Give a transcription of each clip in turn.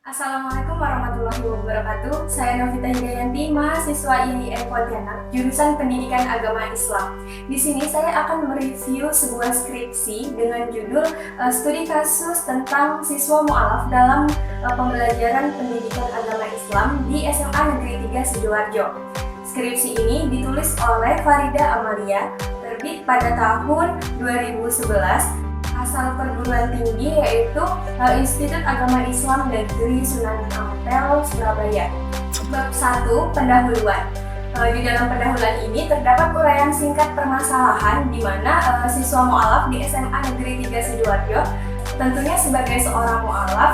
Assalamualaikum warahmatullahi wabarakatuh. Saya Novita Hidayanti, mahasiswa IAIN Pontianak, jurusan Pendidikan Agama Islam. Di sini saya akan mereview sebuah skripsi dengan judul Studi Kasus tentang Siswa Mu'alaf dalam Pembelajaran Pendidikan Agama Islam di SMA Negeri 3 Sidoarjo. Skripsi ini ditulis oleh Farida Amalia, terbit pada tahun 2011. Asal perguruan tinggi yaitu Institut Agama Islam Negeri Sunan Ampel, Surabaya. Bab 1. Pendahuluan. Di dalam pendahuluan ini terdapat uraian singkat permasalahan di mana siswa mu'alaf di SMA Negeri 3 Sidoarjo tentunya sebagai seorang mu'alaf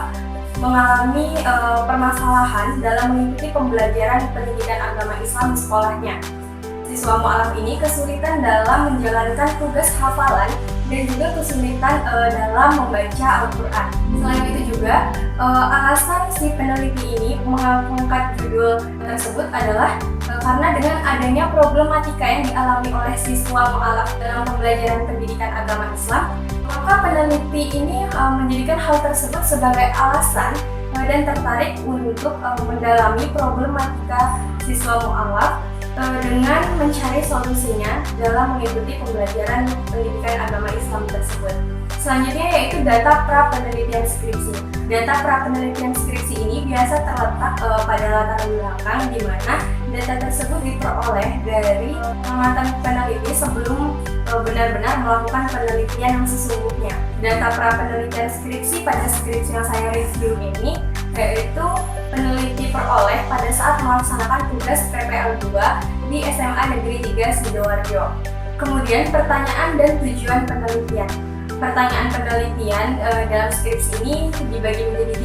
mengalami permasalahan dalam mengikuti pembelajaran pendidikan agama Islam di sekolahnya. Siswa mu'alaf ini kesulitan dalam menjalankan tugas hafalan dan juga kesulitan dalam membaca Al-Quran. Selain itu juga, alasan si peneliti ini mengangkat judul tersebut adalah karena dengan adanya problematika yang dialami oleh siswa mu'alaf dalam pembelajaran pendidikan agama Islam, maka peneliti ini menjadikan hal tersebut sebagai alasan dan tertarik untuk mendalami problematika siswa mu'alaf dengan mencari solusinya dalam mengikuti pembelajaran pendidikan agama Islam tersebut. Selanjutnya yaitu data pra-penelitian skripsi. Data pra-penelitian skripsi ini biasa terletak pada latar belakang di mana data tersebut diperoleh dari pengamatan peneliti sebelum benar-benar melakukan penelitian yang sesungguhnya. Data pra-penelitian skripsi pada skripsi yang saya review ini yaitu peneliti peroleh pada saat melaksanakan tugas PPL 2 di SMA Negeri 3 Sidoarjo. Kemudian pertanyaan dan tujuan penelitian. Pertanyaan penelitian dalam skripsi ini dibagi menjadi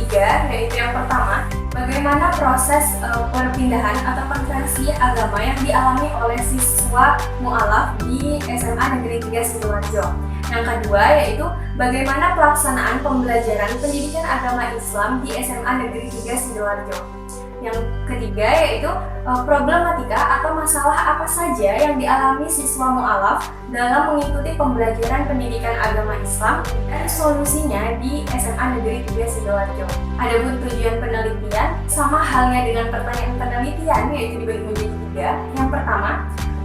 3, yaitu yang pertama, bagaimana proses perpindahan atau konversi agama yang dialami oleh siswa mu'alaf di SMA Negeri 3 Sidoarjo. Yang kedua yaitu bagaimana pelaksanaan pembelajaran pendidikan agama Islam di SMA Negeri 3 Sidoarjo. Yang ketiga yaitu problematika atau masalah apa saja yang dialami siswa mu'alaf dalam mengikuti pembelajaran pendidikan agama Islam dan solusinya di SMA Negeri 3 Sidoarjo. Adapun tujuan penelitian sama halnya dengan pertanyaan penelitian yaitu dibagi menjadi 3. Yang pertama,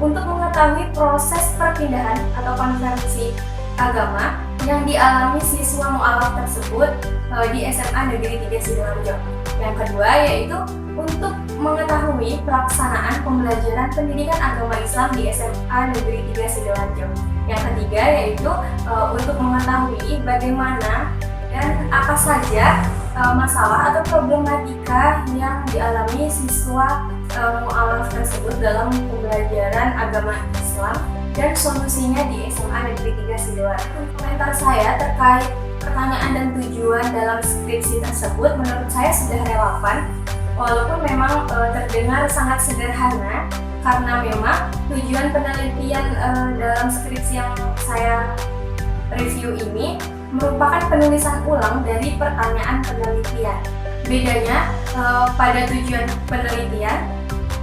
untuk mengetahui proses perpindahan atau konversi agama yang dialami siswa mu'alaf tersebut di SMA Negeri 3 Sidoarjo. Yang kedua yaitu untuk mengetahui pelaksanaan pembelajaran pendidikan agama Islam di SMA Negeri 3 Sidoarjo. Yang ketiga yaitu untuk mengetahui bagaimana dan apa saja masalah atau problematika yang dialami siswa mu'alaf tersebut dalam pembelajaran agama Islam dan solusinya di SMA Negeri 3 Sidoarjo. Komentar saya terkait pertanyaan dan tujuan dalam skripsi tersebut menurut saya sudah relevan, walaupun memang terdengar sangat sederhana karena memang tujuan penelitian dalam skripsi yang saya review ini merupakan penulisan ulang dari pertanyaan penelitian. Bedanya pada tujuan penelitian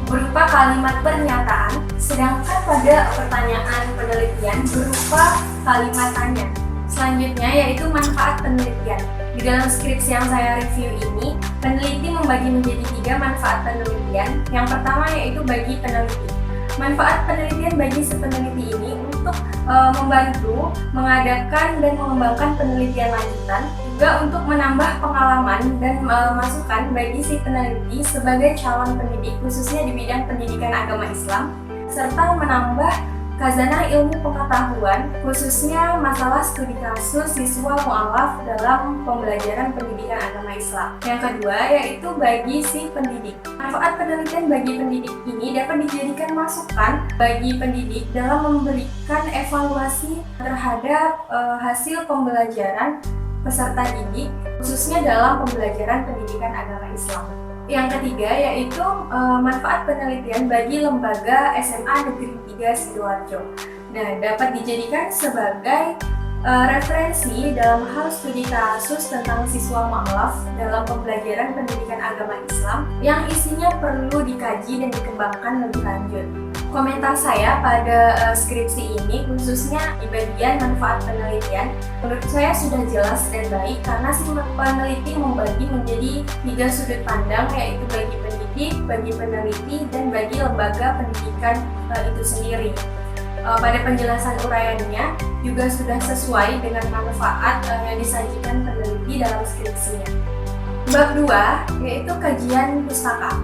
berupa kalimat pernyataan, sedangkan pada pertanyaan penelitian berupa kalimat tanya. Selanjutnya yaitu manfaat penelitian. Di dalam skripsi yang saya review ini, peneliti membagi menjadi 3 manfaat penelitian. Yang pertama yaitu bagi peneliti. Manfaat penelitian bagi si peneliti ini untuk membantu mengadakan dan mengembangkan penelitian lanjutan, juga untuk menambah pengalaman dan masukan bagi si peneliti sebagai calon pendidik khususnya di bidang pendidikan agama Islam, serta menambah khazanah ilmu pengetahuan khususnya masalah studi kasus siswa mu'alaf dalam pembelajaran pendidikan agama Islam. Yang kedua yaitu bagi si pendidik. Manfaat penelitian bagi pendidik ini dapat dijadikan masukan bagi pendidik dalam memberikan evaluasi terhadap hasil pembelajaran peserta didik khususnya dalam pembelajaran pendidikan agama Islam. Yang ketiga yaitu manfaat penelitian bagi lembaga SMA Negeri 3 Sidoarjo. Nah, dapat dijadikan sebagai referensi dalam hal studi kasus tentang siswa mu'alaf dalam pembelajaran pendidikan agama Islam yang isinya perlu dikaji dan dikembangkan lebih lanjut. Komentar saya pada skripsi ini, khususnya di bagian manfaat penelitian, menurut saya sudah jelas dan baik karena si peneliti membagi menjadi 3 sudut pandang, yaitu bagi pendidik, bagi peneliti, dan bagi lembaga pendidikan itu sendiri. Pada penjelasan uraiannya juga sudah sesuai dengan manfaat yang disajikan peneliti dalam skripsinya. Bab 2 yaitu kajian pustaka.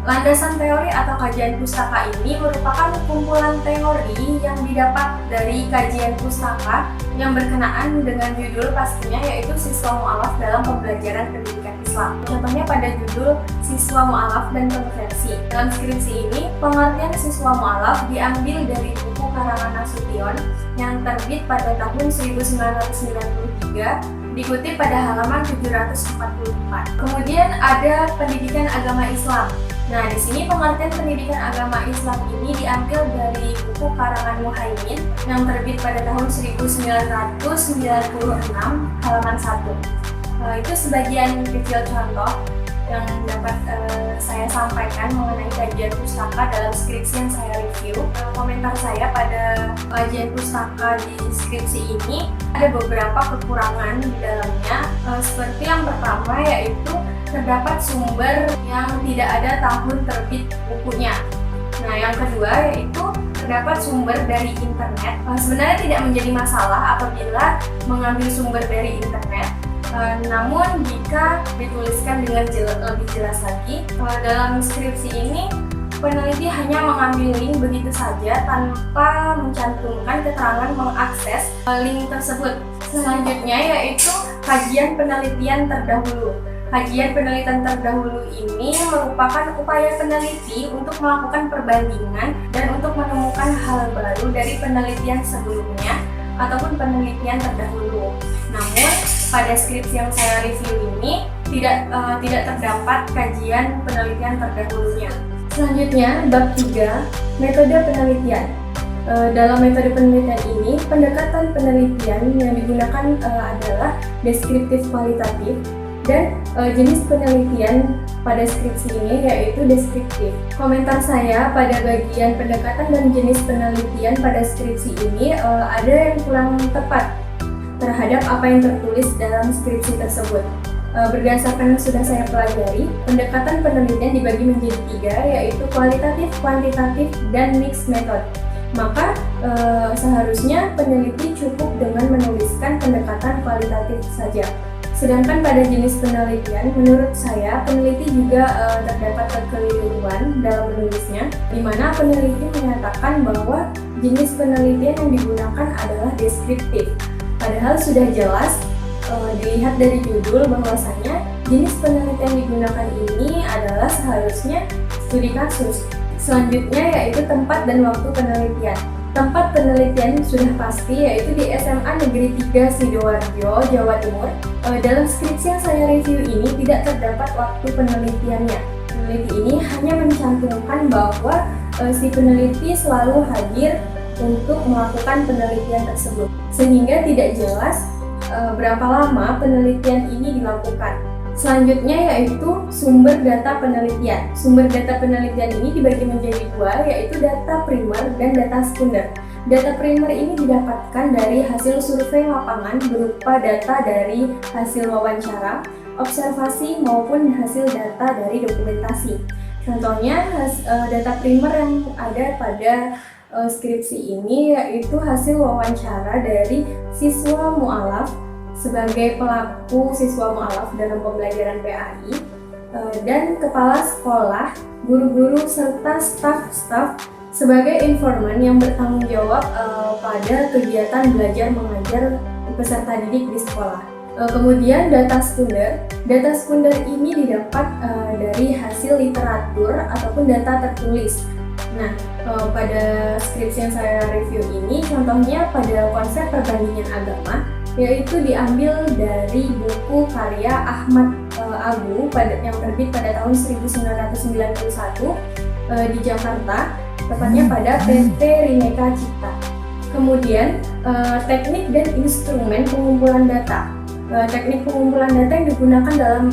Landasan teori atau kajian pustaka ini merupakan kumpulan teori yang didapat dari kajian pustaka yang berkenaan dengan judul pastinya, yaitu siswa mu'alaf dalam pembelajaran pendidikan Islam. Contohnya pada judul siswa mu'alaf dan konversi. Dalam skripsi ini, pengertian siswa mu'alaf diambil dari buku karangan Nasution yang terbit pada tahun 1993, dikutip pada halaman 744. Kemudian ada pendidikan agama Islam. Nah, di sini pengertian pendidikan agama Islam ini diambil dari buku karangan Muhaimin yang terbit pada tahun 1996, halaman 1. Itu sebagian kecil contoh yang dapat saya sampaikan mengenai kajian pustaka dalam skripsi yang saya review. Komentar saya pada kajian pustaka di skripsi ini ada beberapa kekurangan di dalamnya, seperti yang pertama yaitu terdapat sumber yang tidak ada tahun terbit bukunya. Nah, yang kedua yaitu terdapat sumber dari internet. Sebenarnya tidak menjadi masalah apabila mengambil sumber dari internet. Namun jika dituliskan dengan lebih jelas lagi, dalam skripsi ini peneliti hanya mengambil link begitu saja tanpa mencantumkan keterangan mengakses link tersebut. Selanjutnya yaitu kajian penelitian terdahulu. Kajian penelitian terdahulu ini merupakan upaya peneliti untuk melakukan perbandingan dan untuk menemukan hal baru dari penelitian sebelumnya ataupun penelitian terdahulu. Namun pada skripsi yang saya review ini tidak terdapat kajian penelitian terdahulunya. Selanjutnya, bab 3, metode penelitian. Dalam metode penelitian ini, pendekatan penelitian yang digunakan adalah deskriptif kualitatif, dan jenis penelitian pada skripsi ini yaitu deskriptif. Komentar saya pada bagian pendekatan dan jenis penelitian pada skripsi ini ada yang kurang tepat terhadap apa yang tertulis dalam skripsi tersebut. Berdasarkan yang sudah saya pelajari, pendekatan penelitian dibagi menjadi 3, yaitu kualitatif, kuantitatif, dan mixed method. Maka seharusnya peneliti cukup dengan menuliskan pendekatan kualitatif saja. Sedangkan pada jenis penelitian, menurut saya peneliti juga terdapat kekeliruan dalam menulisnya, di mana peneliti menyatakan bahwa jenis penelitian yang digunakan adalah deskriptif. Padahal sudah jelas dilihat dari judul bahwasanya jenis penelitian digunakan ini adalah seharusnya studi kasus. Selanjutnya yaitu tempat dan waktu penelitian. Tempat penelitian sudah pasti yaitu di SMA Negeri 3 Sidoarjo, Jawa Timur. Dalam skripsi yang saya review ini tidak terdapat waktu penelitiannya. Peneliti ini hanya mencantumkan bahwa si peneliti selalu hadir untuk melakukan penelitian tersebut, sehingga tidak jelas berapa lama penelitian ini dilakukan. Selanjutnya yaitu sumber data penelitian. Sumber data penelitian ini dibagi menjadi 2, yaitu data primer dan data sekunder. Data primer ini didapatkan dari hasil survei lapangan berupa data dari hasil wawancara, observasi maupun hasil data dari dokumentasi. Contohnya data primer yang ada pada skripsi ini yaitu hasil wawancara dari siswa mu'alaf sebagai pelaku siswa mu'alaf dalam pembelajaran PAI, dan kepala sekolah, guru-guru, serta staf-staf sebagai informan yang bertanggung jawab pada kegiatan belajar mengajar peserta didik di sekolah. Kemudian data sekunder. Data sekunder ini didapat dari hasil literatur ataupun data tertulis. Nah, pada skripsi yang saya review ini, contohnya pada konsep perbandingan agama, yaitu diambil dari buku karya Ahmad Abu yang terbit pada tahun 1991 di Jakarta, tepatnya pada PT Rineka Cipta. Kemudian teknik dan instrumen pengumpulan data. Teknik pengumpulan data yang digunakan dalam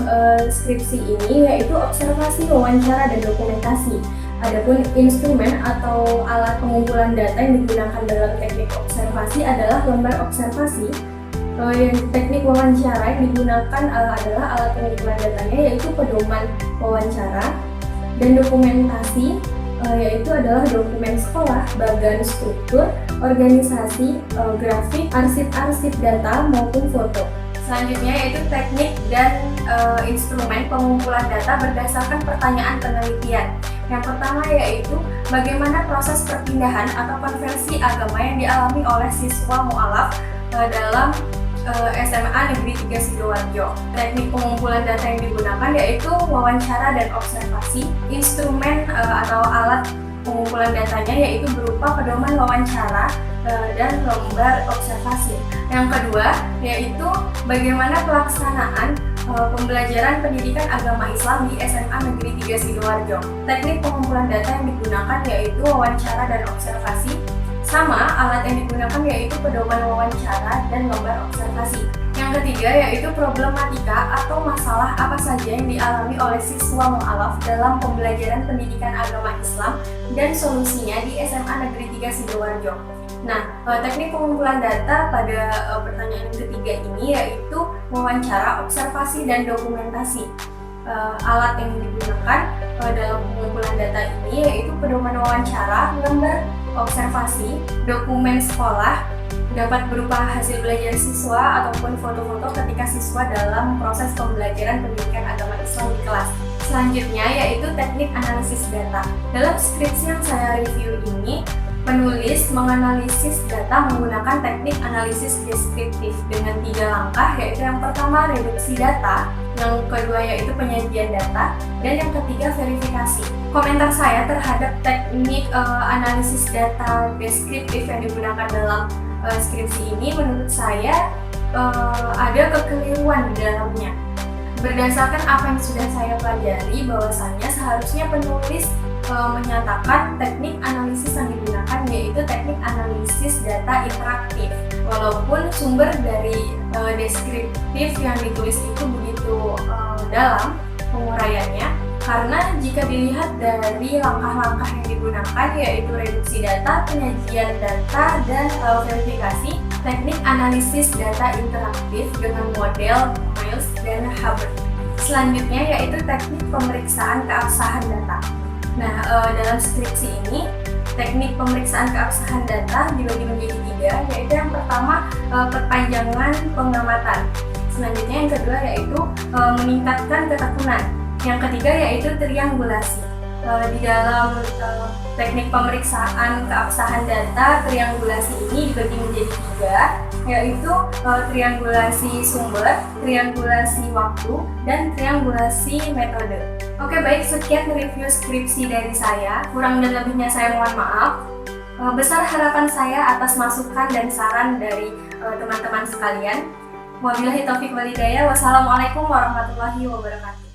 skripsi ini yaitu observasi, wawancara, dan dokumentasi. Adapun instrumen atau alat pengumpulan data yang digunakan dalam teknik observasi adalah lembar observasi. Teknik wawancara yang digunakan adalah alat pengumpulan datanya, yaitu pedoman wawancara, dan dokumentasi yaitu adalah dokumen sekolah, bagan struktur, organisasi, grafik, arsip data maupun foto. Selanjutnya yaitu teknik dan instrumen pengumpulan data berdasarkan pertanyaan penelitian. Yang pertama yaitu bagaimana proses perpindahan atau konversi agama yang dialami oleh siswa mu'alaf dalam SMA Negeri 3 Sidoarjo. Teknik pengumpulan data yang digunakan yaitu wawancara dan observasi. Instrumen atau alat pengumpulan datanya yaitu berupa pedoman wawancara dan lembar observasi. Yang kedua yaitu bagaimana pelaksanaan pembelajaran pendidikan agama Islam di SMA Negeri 3 Sidoarjo. Teknik pengumpulan data yang digunakan yaitu wawancara dan observasi. Sama, alat yang digunakan yaitu pedoman wawancara dan lembar observasi. Yang ketiga yaitu problematika atau masalah apa saja yang dialami oleh siswa mu'alaf dalam pembelajaran pendidikan agama Islam dan solusinya di SMA Negeri 3 Sidoarjo. Nah, teknik pengumpulan data pada pertanyaan yang ketiga ini yaitu wawancara, observasi, dan dokumentasi. Alat yang digunakan dalam pengumpulan data ini yaitu pedoman wawancara, lembar observasi, dokumen sekolah, dapat berupa hasil belajar siswa ataupun foto-foto ketika siswa dalam proses pembelajaran pendidikan agama Islam di kelas. Selanjutnya yaitu teknik analisis data. Dalam skripsi yang saya review ini, penulis menganalisis data menggunakan teknik analisis deskriptif dengan 3 langkah, yaitu yang pertama reduksi data, yang kedua yaitu penyajian data, dan yang ketiga verifikasi. Komentar saya terhadap teknik analisis data deskriptif yang digunakan dalam skripsi ini, menurut saya ada kekeliruan di dalamnya. Berdasarkan apa yang sudah saya pelajari, bahwasannya seharusnya penulis menyatakan teknik analisis yang digunakan yaitu teknik analisis data interaktif. Walaupun sumber dari deskriptif yang ditulis itu begitu dalam penguraiannya, karena jika dilihat dari langkah-langkah yang digunakan yaitu reduksi data, penyajian data, dan verifikasi, teknik analisis data interaktif dengan model Miles dan Hubbard. Selanjutnya yaitu teknik pemeriksaan keabsahan data. Nah, dalam skripsi ini, teknik pemeriksaan keabsahan data dibagi menjadi 3, yaitu yang pertama perpanjangan pengamatan. Selanjutnya yang kedua yaitu meningkatkan ketekunan. Yang ketiga yaitu triangulasi. Di dalam teknik pemeriksaan keabsahan data, triangulasi ini dibagi menjadi 3, yaitu triangulasi sumber, triangulasi waktu, dan triangulasi metode. Oke, baik, sekian review skripsi dari saya. Kurang dan lebihnya saya mohon maaf. Besar harapan saya atas masukan dan saran dari teman-teman sekalian. Wabillahi taufiq wal hidayah. Wassalamualaikum warahmatullahi wabarakatuh.